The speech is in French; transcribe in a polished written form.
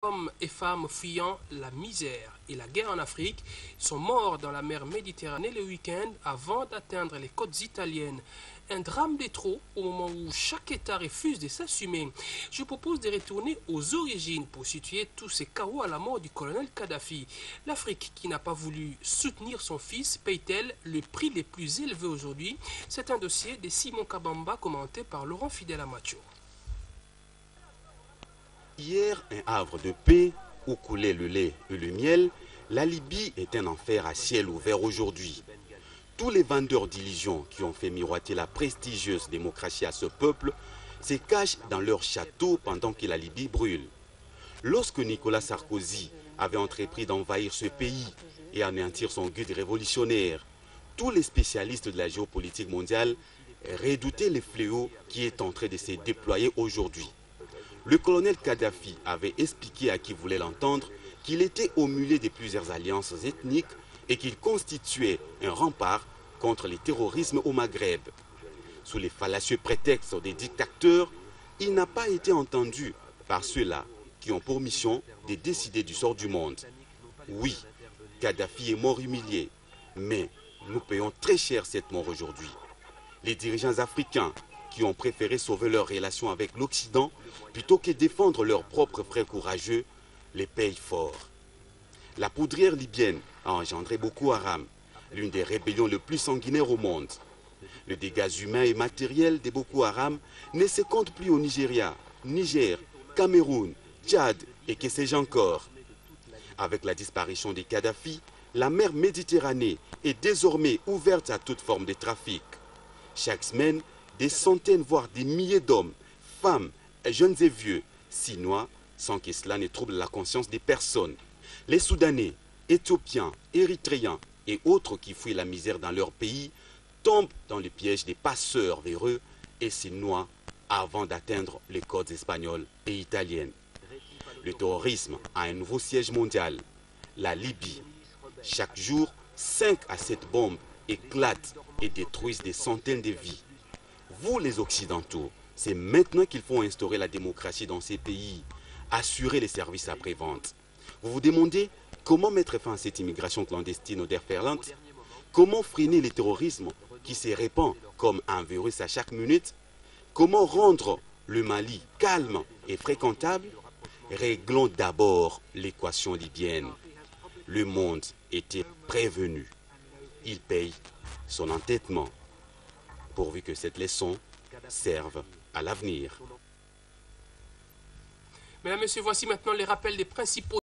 Hommes et femmes fuyant la misère et la guerre en Afrique sont morts dans la mer Méditerranée le week-end avant d'atteindre les côtes italiennes. Un drame de trop au moment où chaque État refuse de s'assumer. Je propose de retourner aux origines pour situer tous ces chaos à la mort du colonel Kadhafi. L'Afrique qui n'a pas voulu soutenir son fils paye-t-elle le prix le plus élevé aujourd'hui? C'est un dossier de Simon Kabamba commenté par Laurent Fidel Amacho. Hier, un havre de paix où coulait le lait et le miel, la Libye est un enfer à ciel ouvert aujourd'hui. Tous les vendeurs d'illusions qui ont fait miroiter la prestigieuse démocratie à ce peuple se cachent dans leur château pendant que la Libye brûle. Lorsque Nicolas Sarkozy avait entrepris d'envahir ce pays et anéantir son guide révolutionnaire, tous les spécialistes de la géopolitique mondiale redoutaient les fléaux qui est en train de se déployer aujourd'hui. Le colonel Kadhafi avait expliqué à qui voulait l'entendre qu'il était au mulet de plusieurs alliances ethniques et qu'il constituait un rempart contre le terrorisme au Maghreb. Sous les fallacieux prétextes des dictateurs, il n'a pas été entendu par ceux-là qui ont pour mission de décider du sort du monde. Oui, Kadhafi est mort humilié, mais nous payons très cher cette mort aujourd'hui. Les dirigeants africains qui ont préféré sauver leurs relations avec l'Occident plutôt que défendre leurs propres frères courageux, les payent fort. La poudrière libyenne a engendré Boko Haram, l'une des rébellions les plus sanguinaires au monde. Les dégâts humains et matériels de Boko Haram ne se comptent plus au Nigeria, Niger, Cameroun, Tchad et que sais-je encore. Avec la disparition des Kadhafi, la mer Méditerranée est désormais ouverte à toute forme de trafic. Chaque semaine, des centaines, voire des milliers d'hommes, femmes, jeunes et vieux s'y noient sans que cela ne trouble la conscience des personnes. Les Soudanais, Éthiopiens, Érythréens et autres qui fuient la misère dans leur pays tombent dans le piège des passeurs véreux et s'y noient avant d'atteindre les côtes espagnoles et italiennes. Le terrorisme a un nouveau siège mondial, la Libye. Chaque jour, 5 à 7 bombes éclatent et détruisent des centaines de vies. Vous, les Occidentaux, c'est maintenant qu'il faut instaurer la démocratie dans ces pays, assurer les services après-vente. Vous vous demandez comment mettre fin à cette immigration clandestine au déferlante? Comment freiner le terrorisme qui se répand comme un virus à chaque minute? Comment rendre le Mali calme et fréquentable? Réglons d'abord l'équation libyenne. Le monde était prévenu. Il paye son entêtement, pourvu que cette leçon serve à l'avenir. Mesdames, Messieurs, voici maintenant les rappels des principaux